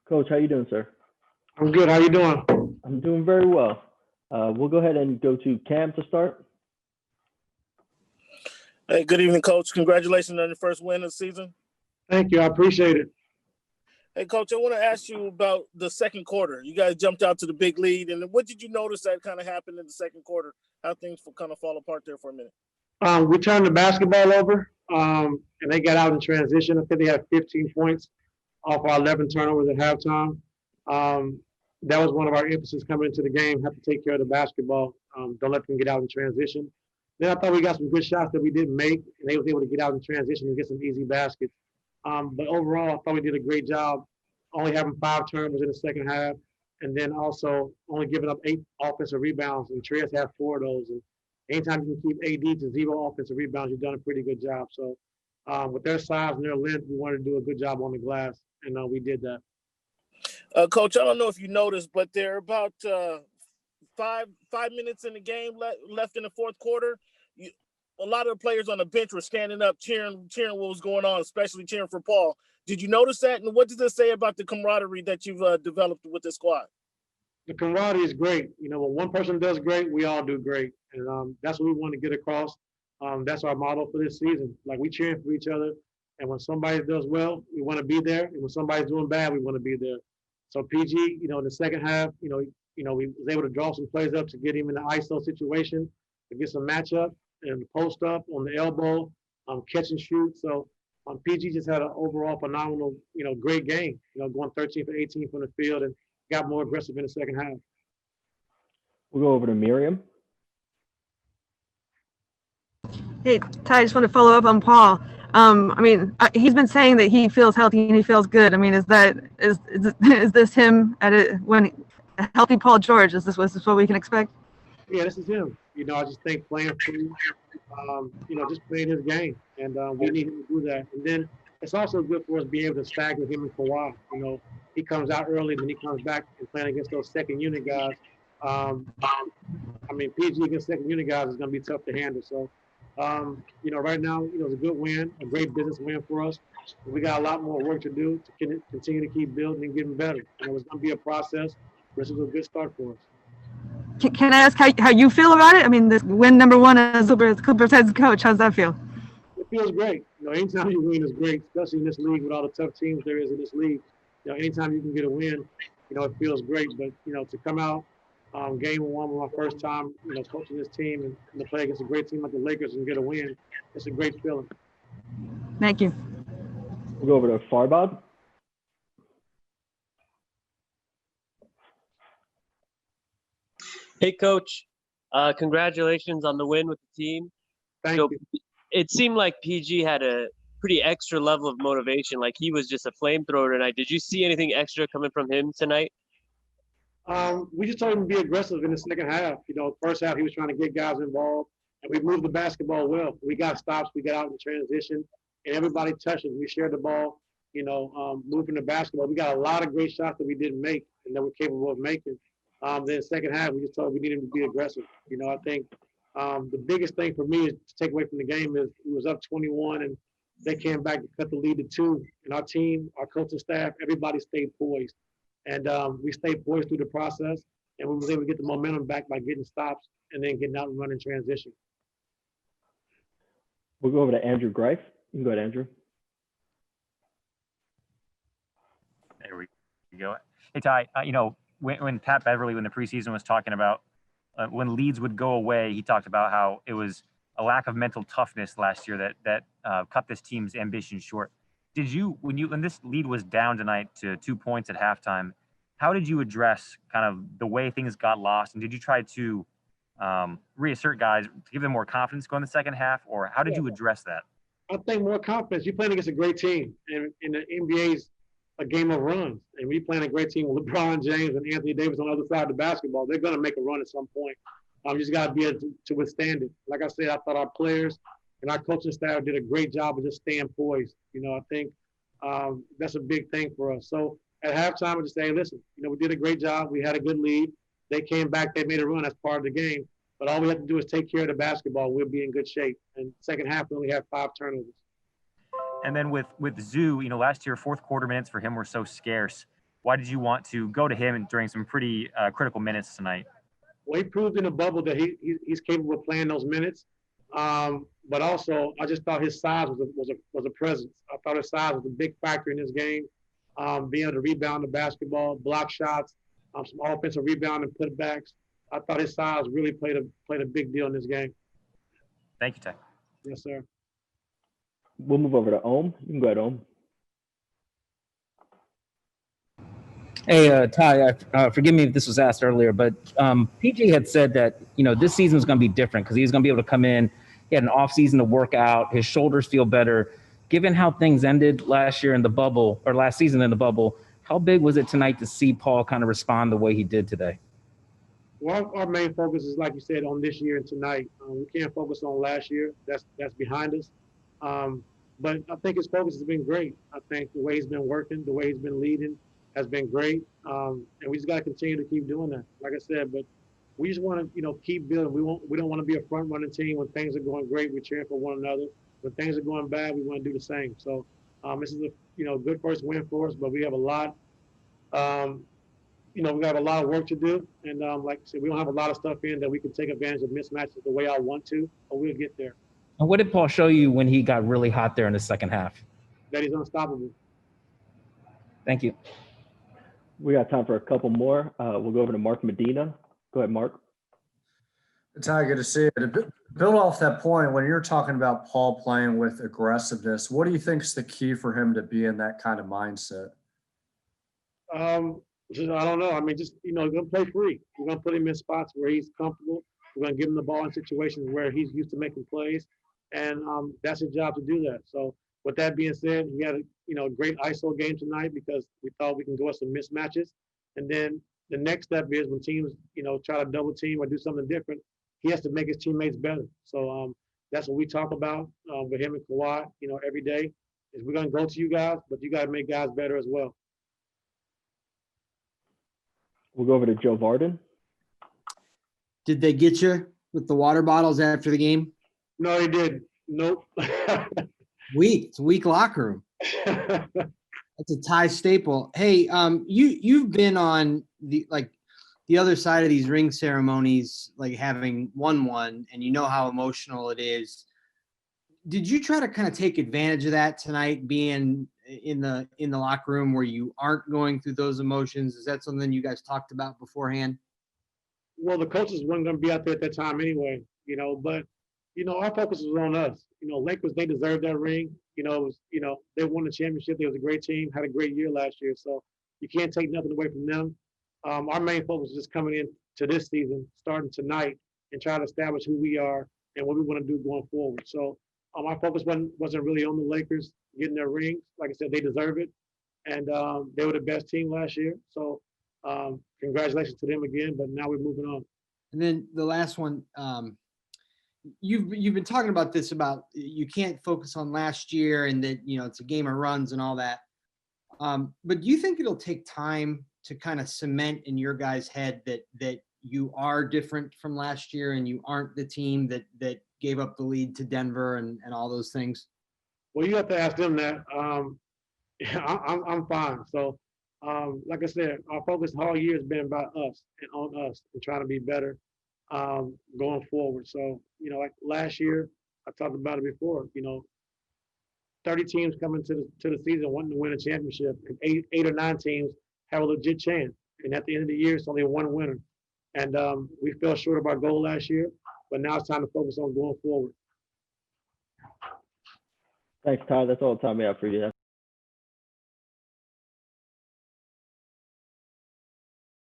Coach, how you doing, sir? I'm good. How you doing? I'm doing very well. We'll go ahead and go to Cam to start. Hey, good evening, Coach. Congratulations on your first win of the season. Thank you. I appreciate it. Hey, Coach, I want to ask you about the second quarter. You guys jumped out to the big lead, and what did you notice that kind of happened in the second quarter? How things kind of fall apart there for a minute? We turned the basketball over, and they got out in transition. I think they had 15 points off our 11 turnovers at halftime. That was one of our emphasis coming into the game, have to take care of the basketball. Don't let them get out in transition. Then I thought we got some good shots that we didn't make, and they was able to get out in transition and get some easy baskets. But overall, I thought we did a great job only having 5 turnovers in the second half, and then also only giving up 8 offensive rebounds, and Trey's had 4 of those. And anytime you can keep AD to 0 offensive rebounds, you've done a pretty good job. So with their size and their length, we wanted to do a good job on the glass, and we did that. Coach, I don't know if you noticed, but there are about 5 minutes in the game left in the fourth quarter. A lot of the players on the bench were standing up, cheering what was going on, especially cheering for Paul. Did you notice that? And what does it say about the camaraderie that you've developed with this squad? The camaraderie is great. You know, when one person does great, we all do great. And that's what we want to get across. That's our motto for this season. Like, we cheering for each other. And when somebody does well, we want to be there. And when somebody's doing bad, we want to be there. So PG, in the second half, we was able to draw some plays up to get him in the ISO situation, to get some matchup and post up on the elbow, catch and shoot. So PG just had an overall phenomenal, great game, going 13 for 18 from the field and got more aggressive in the second half. We'll go over to Miriam. Hey, Ty, I just want to follow up on Paul. He's been saying that he feels healthy and he feels good. I mean, is this him when a healthy Paul George? Is this what we can expect? Yeah, this is him. I just think playing free, just playing his game, and we need him to do that. And then it's also good for us being able to stagger him and Kawhi. He comes out early, then he comes back and playing against those second unit guys. PG against second unit guys is going to be tough to handle. So, right now, it's a good win, a great business win for us. We got a lot more work to do to continue to keep building and getting better. It's going to be a process. This is a good start for us. Can I ask how you feel about it? I mean, this win number 1 as Clippers head coach, how's that feel? It feels great. Anytime you win is great, especially in this league with all the tough teams there is in this league. Anytime you can get a win, it feels great. But, to come out game 1 with my first time, coaching this team and to play against a great team like the Lakers and get a win, it's a great feeling. Thank you. We'll go over to Farbod. Hey, Coach. Congratulations on the win with the team. Thank you. It seemed like PG had a pretty extra level of motivation, like he was just a flamethrower tonight. Did you see anything extra coming from him tonight? We just told him to be aggressive in the second half. First half he was trying to get guys involved, and we moved the basketball well. We got stops, we got out in transition, and everybody touched us. We shared the ball, moving the basketball. We got a lot of great shots that we didn't make and that we're capable of making. Then second half, we just told him we needed him to be aggressive. I think the biggest thing for me is to take away from the game is we was up 21 and they came back to cut the lead to 2. And our team, our coaching staff, everybody stayed poised. And we stayed poised through the process, and we was able to get the momentum back by getting stops and then getting out and running transition. We'll go over to Andrew Greif. You can go ahead, Andrew. There we go. Hey, Ty, when Pat Beverly, when the preseason was talking about when leads would go away, he talked about how it was a lack of mental toughness last year that cut this team's ambition short. Did you, when this lead was down tonight to 2 points at halftime, how did you address kind of the way things got lost? And did you try to reassert guys to give them more confidence going the second half, or how did you address that? I think more confidence. You're playing against a great team, and the NBA's a game of runs. And we playing a great team with LeBron James and Anthony Davis on the other side of the basketball. They're going to make a run at some point. You just got to be able to withstand it. Like I said, I thought our players and our coaching staff did a great job of just staying poised. I think that's a big thing for us. So at halftime, I just say, listen, we did a great job. We had a good lead. They came back. They made a run. That's part of the game. But all we have to do is take care of the basketball. We'll be in good shape. And second half, we only had 5 turnovers. And then with Zoo, last year, fourth quarter minutes for him were so scarce. Why did you want to go to him during some pretty critical minutes tonight? Well, he proved in the bubble that he's capable of playing those minutes. But also, I just thought his size was a presence. I thought his size was a big factor in this game. Being able to rebound the basketball, block shots, some offensive rebound and putbacks. I thought his size really played a big deal in this game. Thank you, Ty. Yes, sir. We'll move over to Ohm. You can go ahead, Ohm. Hey, Ty, forgive me if this was asked earlier, but PG had said that, this season is going to be different because he's going to be able to come in. He had an off season to work out. His shoulders feel better. Given how things ended last year in the bubble, or last season in the bubble, how big was it tonight to see Paul kind of respond the way he did today? Well, our main focus is, like you said, on this year and tonight. We can't focus on last year. That's behind us. But I think his focus has been great. I think the way he's been working, the way he's been leading has been great. And we just got to continue to keep doing that. Like I said, but we just want to, keep building. We don't want to be a front running team. When things are going great, we're cheering for one another. When things are going bad, we want to do the same. So this is a good first win for us, but we have a lot. We got a lot of work to do, and like I said, we don't have a lot of stuff in that we can take advantage of mismatches the way I want to, but we'll get there. And what did Paul show you when he got really hot there in the second half? That he's unstoppable. Thank you. We got time for a couple more. We'll go over to Mark Medina. Go ahead, Mark. Ty, good to see you. To build off that point, when you're talking about Paul playing with aggressiveness, what do you think is the key for him to be in that kind of mindset? I don't know. I mean, just, he's going to play free. We're going to put him in spots where he's comfortable. We're going to give him the ball in situations where he's used to making plays. And that's his job to do that. So with that being said, he had a great ISO game tonight because we thought we can go with some mismatches. And then the next step is when teams, try to double team or do something different, he has to make his teammates better. So that's what we talk about with him and Kawhi, every day is we're going to go to you guys, but you got to make guys better as well. We'll go over to Joe Varden. Did they get you with the water bottles after the game? No, he didn't. Nope. It's a weak locker room. That's a Ty staple. Hey, you've been on the other side of these ring ceremonies, like having won one, and you know how emotional it is. Did you try to kind of take advantage of that tonight, being in the locker room where you aren't going through those emotions? Is that something you guys talked about beforehand? Well, the coaches weren't going to be out there at that time anyway, but our focus was on us. Lakers, they deserved that ring. They won the championship. They was a great team, had a great year last year. So you can't take nothing away from them. Our main focus is just coming into this season, starting tonight, and trying to establish who we are and what we want to do going forward. So our focus wasn't really on the Lakers getting their rings. Like I said, they deserve it, and they were the best team last year. So congratulations to them again. But now we're moving on. And then the last one, you've been talking about this, about you can't focus on last year and that it's a game of runs and all that. But do you think it'll take time to kind of cement in your guys' head that you are different from last year and you aren't the team that gave up the lead to Denver and all those things? Well, you have to ask them that. I'm fine. So, like I said, our focus all year has been about us and on us and trying to be better going forward. So, like last year, I talked about it before. 30 teams coming to the season wanting to win a championship, and eight or nine teams have a legit chance. And at the end of the year, it's only one winner. And we fell short of our goal last year, but now it's time to focus on going forward. Thanks, Ty. That's all the time we have for you.